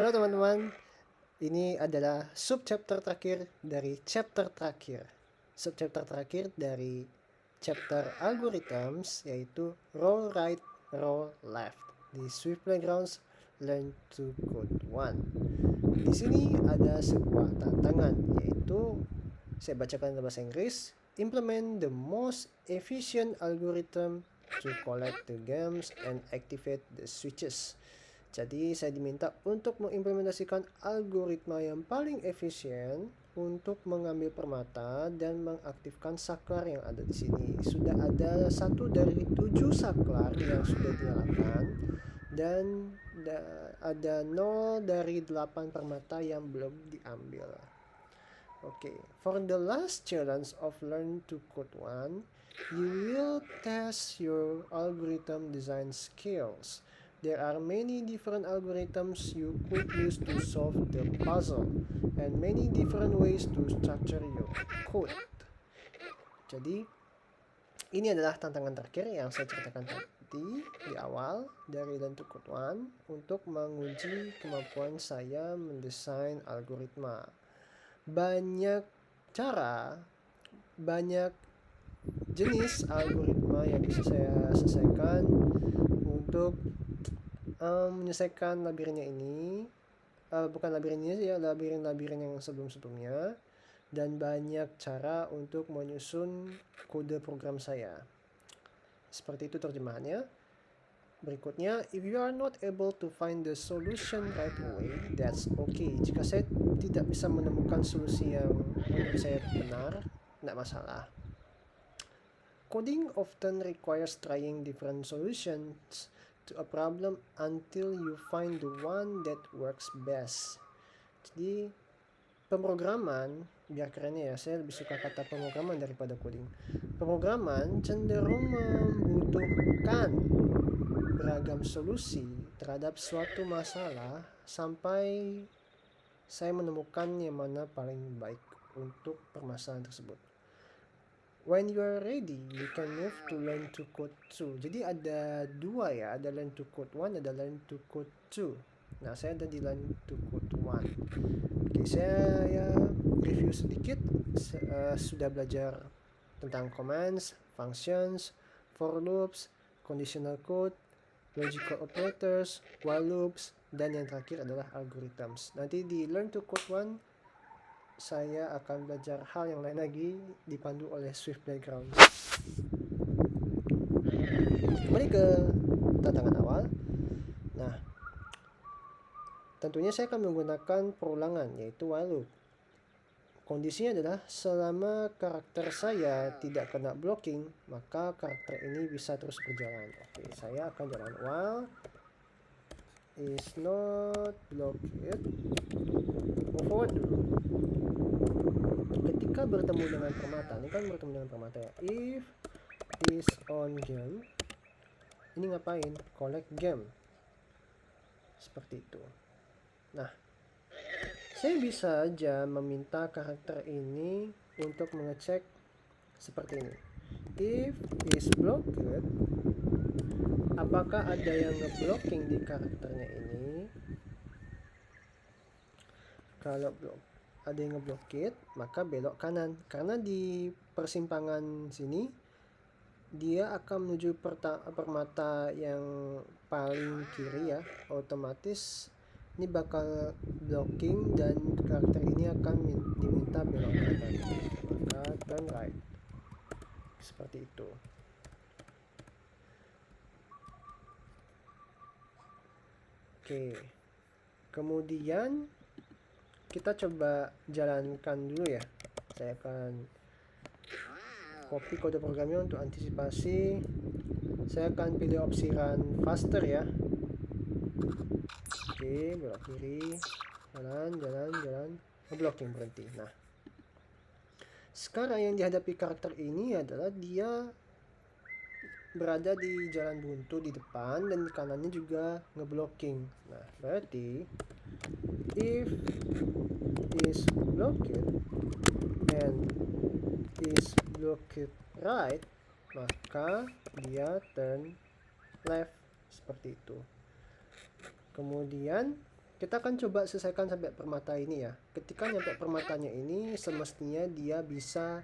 Halo teman-teman, ini adalah subchapter terakhir dari chapter terakhir. Subchapter terakhir dari chapter algorithms yaitu roll right, roll left di Swift Playgrounds Learn to Code 1. Di sini ada sebuah tantangan yaitu saya bacakan dalam bahasa Inggris. Implement the most efficient algorithm to collect the games and activate the switches. Jadi saya diminta untuk mengimplementasikan algoritma yang paling efisien untuk mengambil permata dan mengaktifkan saklar yang ada di sini. Sudah ada 1 dari 7 saklar yang sudah dinyalakan dan ada 0 dari 8 permata yang belum diambil. Okay, for the last challenge of Learn to Code 1, you will test your algorithm design skills. There are many different algorithms you could use to solve the puzzle and many different ways to structure your code. Jadi, ini adalah tantangan terakhir yang saya ceritakan tadi di awal dari Learn to Code 1 untuk menguji kemampuan saya mendesain algoritma. Banyak cara, banyak jenis algoritma yang bisa saya selesaikan untuk menyelesaikan labirinnya ini. Bukan labirin ini ya, labirin yang sebelum-sebelumnya. Dan banyak cara untuk menyusun kode program saya. Seperti itu terjemahannya. Berikutnya, if you are not able to find the solution right away, that's okay. Jika saya tidak bisa menemukan solusi yang menurut saya benar, tidak masalah. Coding often requires trying different solutions to a problem until you find the one that works best. Jadi, pemrograman, biar kerennya ya, saya lebih suka kata pemrograman daripada coding. Pemrograman cenderung membutuhkan beragam solusi terhadap suatu masalah sampai saya menemukan yang mana paling baik untuk permasalahan tersebut. When you are ready, you can move to Learn to Code 2. Jadi ada dua ya, ada Learn to Code 1, ada Learn to Code 2. Nah, saya ada di Learn to Code 1. Oke, saya review sedikit. Sudah belajar tentang commands, functions, for loops, conditional code, logical operators, while loops, dan yang terakhir adalah algorithms. Nanti di Learn to Code 1 saya akan belajar hal yang lain lagi dipandu oleh Swift Playgrounds. Kembali ke tantangan awal. Nah, tentunya saya akan menggunakan perulangan yaitu while loop. Kondisinya adalah selama karakter saya tidak kena blocking, maka karakter ini bisa terus berjalan. Oke, saya akan jalan while is not blocked. Move forward dulu. Ketika bertemu dengan permata, ini kan bertemu dengan permata ya. If is on game, ini ngapain? Collect game. Seperti itu. Nah, saya bisa aja meminta karakter ini untuk mengecek seperti ini. If is blocked, apakah ada yang ngeblocking di karakternya ini? Kalau ada yang ngeblokit, maka belok kanan. Karena di persimpangan sini dia akan menuju permata yang paling kiri ya, otomatis ini bakal blocking dan karakter ini akan diminta belok kanan, maka turn right seperti itu. Oke, kemudian kita coba jalankan dulu ya. Saya akan copy kode programnya untuk antisipasi. Saya akan pilih opsi run faster ya. Oke, belok kiri, jalan, ngeblocking, berhenti. Nah, sekarang yang dihadapi karakter ini adalah dia berada di jalan buntu di depan dan di kanannya juga ngeblocking. Nah, berarti if is blocked and is blocked right, maka dia turn left seperti itu. Kemudian kita akan coba selesaikan sampai permata ini ya. Ketika nyampe permatanya ini, semestinya dia bisa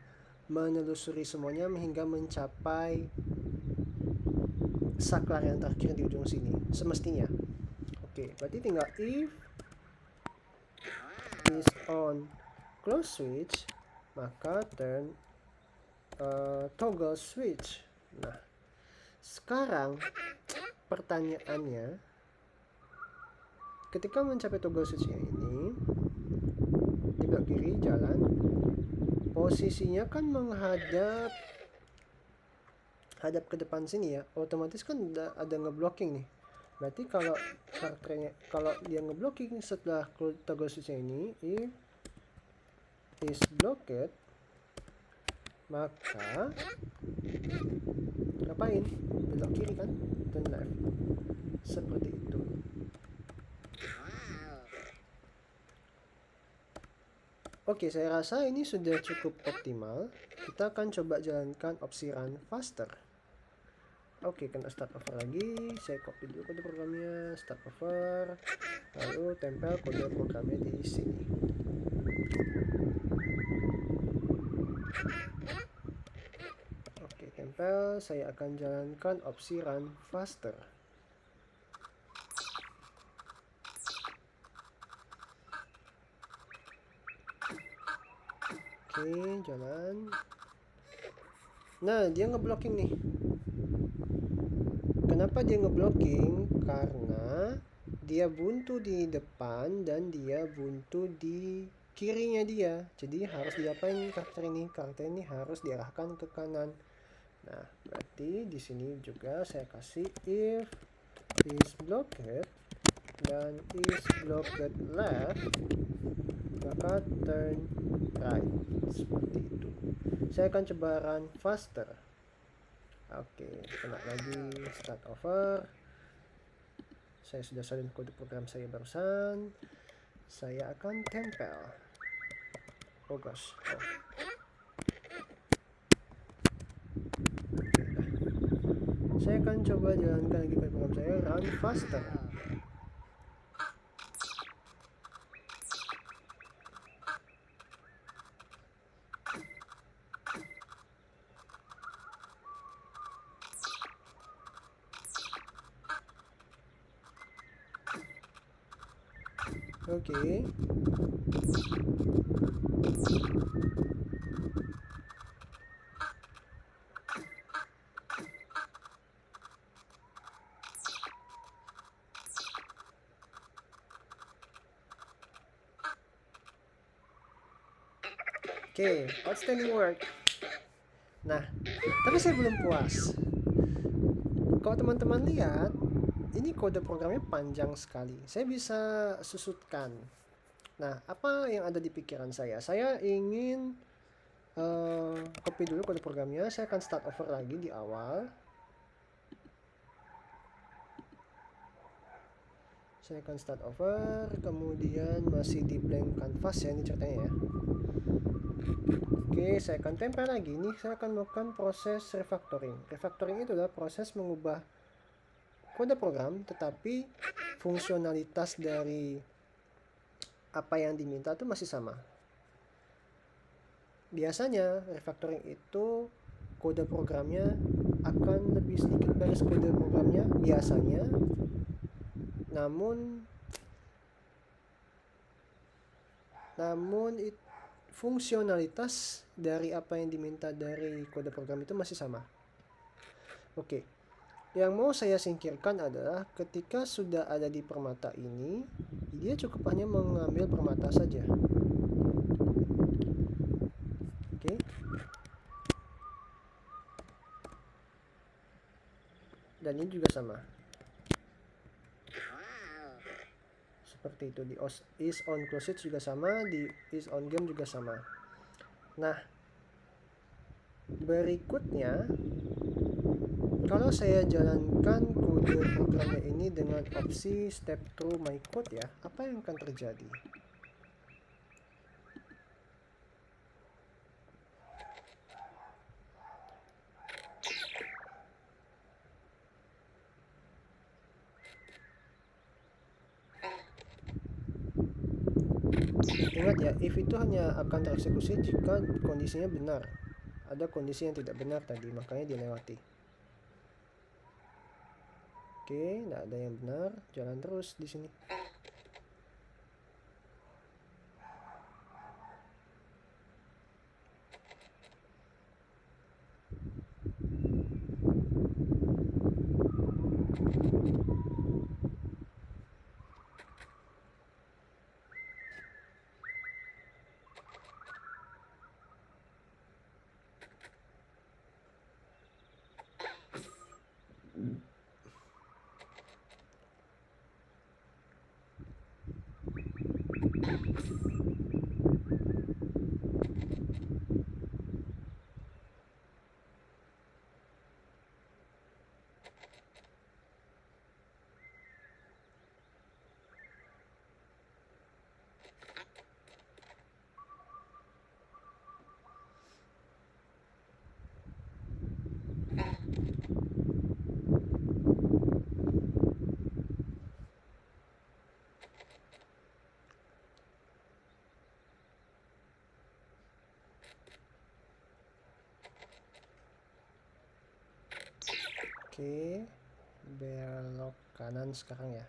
menelusuri semuanya hingga mencapai saklar yang terakhir di ujung sini, semestinya. Oke, berarti tinggal if is on close switch, maka turn toggle switch. Nah, sekarang pertanyaannya, ketika mencapai toggle switch-nya ini, di belok kiri jalan, posisinya kan menghadap ke depan sini ya, otomatis kan ada ngeblocking nih. Berarti kalau karakternya, kalau dia ngeblocking setelah toggle switch-nya ini, if is blocked, maka ngapain? Belok kiri kan, turn left, seperti itu. Oke, saya rasa ini sudah cukup optimal. Kita akan coba jalankan opsi run faster. Oke, kena start over lagi. Saya copy dulu kode programnya, start over, lalu tempel kode programnya di sini. Oke, tempel. Saya akan jalankan opsi run faster. Oke, jalan. Nah, dia ngeblocking nih. Kenapa dia ngeblocking? Karena dia buntu di depan dan dia buntu di kirinya dia. Jadi harus diapain karakter ini? Karakter ini harus diarahkan ke kanan. Nah, berarti di sini juga saya kasih if is blocked dan is blocked left, maka turn right, seperti itu. Saya akan coba run faster. Oke, kena lagi start over. Saya sudah salin kode program saya barusan. Saya akan tempel. Oh gosh. Oh. Saya akan coba jalankan lagi kode program saya, run faster. Oke. Oke, outstanding work. Nah, tapi saya belum puas. Kalau teman-teman lihat, ini kode programnya panjang sekali. Saya bisa susutkan. Nah, apa yang ada di pikiran saya? Saya ingin copy dulu kode programnya. Saya akan start over lagi di awal. Saya akan start over, kemudian masih di blank canvas ya, ini ceritanya ya. Oke, saya akan tempel lagi. Ini saya akan melakukan proses refactoring. Refactoring itu adalah proses mengubah kode program, tetapi fungsionalitas dari apa yang diminta itu masih sama. Biasanya refactoring itu kode programnya akan lebih sedikit baris kode programnya biasanya, namun fungsionalitas dari apa yang diminta dari kode program itu masih sama. Oke, yang mau saya singkirkan adalah ketika sudah ada di permata ini, dia cukup hanya mengambil permata saja. Oke. Dan ini juga sama. Seperti itu, di is on close switch juga sama, di is on game juga sama. Nah, berikutnya kalau saya jalankan kode programnya ini dengan opsi step through my code ya, apa yang akan terjadi? Ingat ya, if itu hanya akan tereksekusi jika kondisinya benar. Ada kondisi yang tidak benar tadi, makanya dilewati. Oke, tidak ada yang benar, jalan terus di sini. Oke, belok kanan sekarang ya.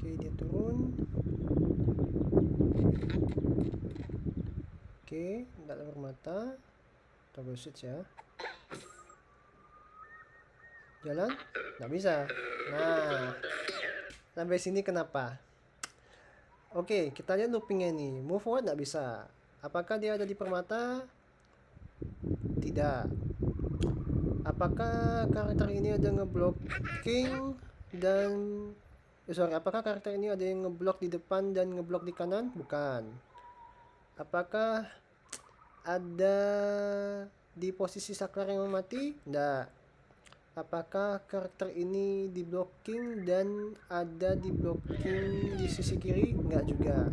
Oke, dia turun. Oke, tidak ada permata. Toggle switch ya. Jalan? Nggak bisa. Nah, sampai sini kenapa? Oke, kita lihat loopingnya nih. Move forward nggak bisa. Apakah dia ada di permata? Tidak. Apakah karakter ini ada ngeblocking dan apakah karakter ini ada yang ngeblok di depan dan ngeblok di kanan? Bukan. Apakah ada di posisi saklar yang mati? Tidak. Apakah karakter ini di blocking dan ada di blocking di sisi kiri? Enggak juga.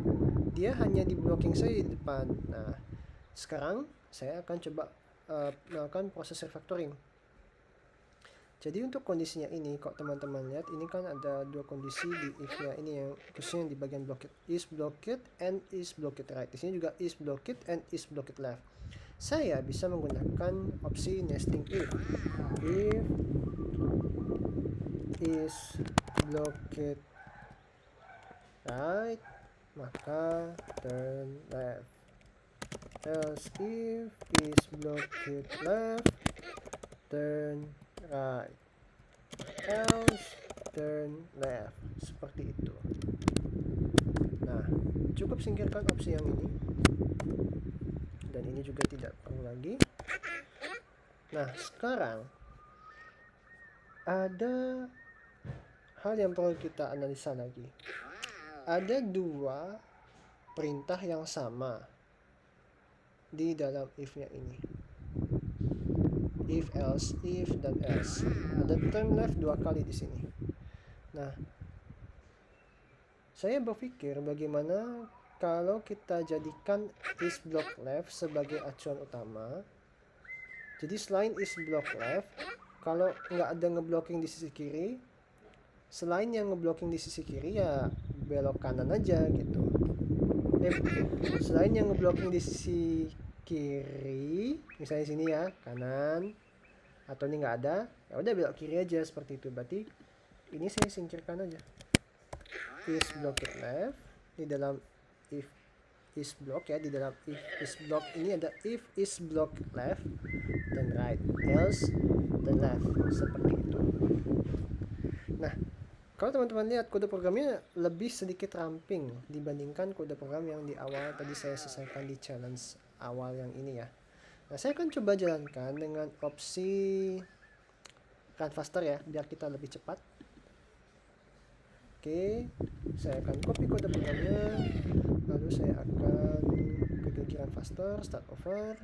Dia hanya di blocking saja di depan. Nah, sekarang saya akan coba melakukan proses refactoring. Jadi untuk kondisinya ini, kok teman-teman lihat, ini kan ada dua kondisi di if-nya ini, yang khususnya di bagian blocked, is blocked and is blocked right. Di sini juga is blocked and is blocked left. Saya bisa menggunakan opsi nesting if. If is blocked right, maka turn left. Else if is blocked left, turn right. Else turn left. Seperti itu. Nah, cukup singkirkan opsi yang ini. Dan ini juga tidak perlu lagi. Nah, sekarang ada hal yang perlu kita analisa lagi. Ada dua perintah yang sama di dalam if-nya ini. If, else, if, dan else. Ada turn left dua kali di sini. Nah, saya berpikir bagaimana kalau kita jadikan is block left sebagai acuan utama. Jadi selain is block left, kalau nggak ada ngeblocking di sisi kiri, selain yang ngeblocking di sisi kiri ya belok kanan aja gitu. Selain yang ngeblocking di sisi kiri, misalnya sini ya, kanan, atau ini nggak ada, ya udah belok kiri aja seperti itu. Berarti ini saya singkirkan aja. Is blocked left di dalam if is block ya, di dalam if is block ini ada if is block left dan right, else dan left, seperti itu. Nah, kalau teman-teman lihat kode programnya lebih sedikit ramping dibandingkan kode program yang di awal tadi saya selesaikan di challenge awal yang ini ya. Nah, saya akan coba jalankan dengan opsi run faster ya, biar kita lebih cepat. Oke, saya akan copy kode programnya, lalu saya akan ke run faster, start over.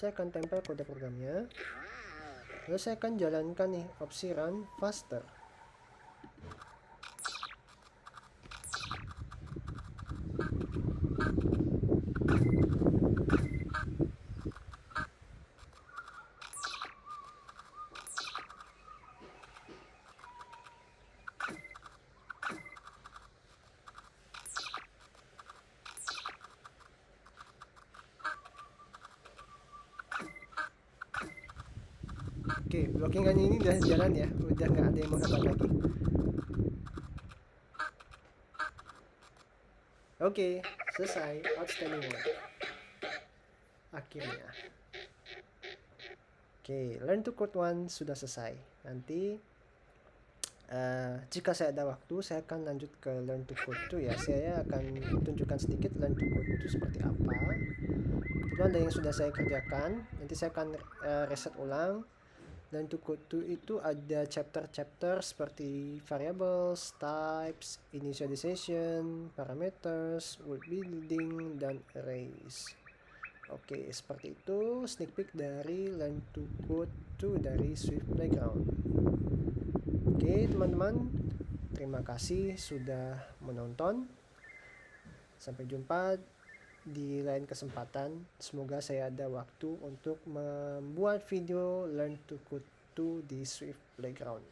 Saya akan tempel kode programnya. Lalu saya akan jalankan nih opsi run faster. Oke, blockingan ini udah jalan ya, udah nggak ada yang menghambat lagi. Oke, selesai. Outstanding work. Akhirnya. Oke, learn to code 1 sudah selesai. Nanti jika saya ada waktu, saya akan lanjut ke learn to code 2 ya. Saya akan tunjukkan sedikit learn to code 2 seperti apa. Kebetulan ada yang sudah saya kerjakan. Nanti saya akan reset ulang. Learn to code 2 itu ada chapter-chapter seperti variables, types, initialization, parameters, word building, dan arrays. Oke, seperti itu sneak peek dari Learn to Code 2 dari Swift Playground. Oke, teman-teman, terima kasih sudah menonton. Sampai jumpa di lain kesempatan. Semoga saya ada waktu untuk membuat video Learn to Code 2 di Swift Playground.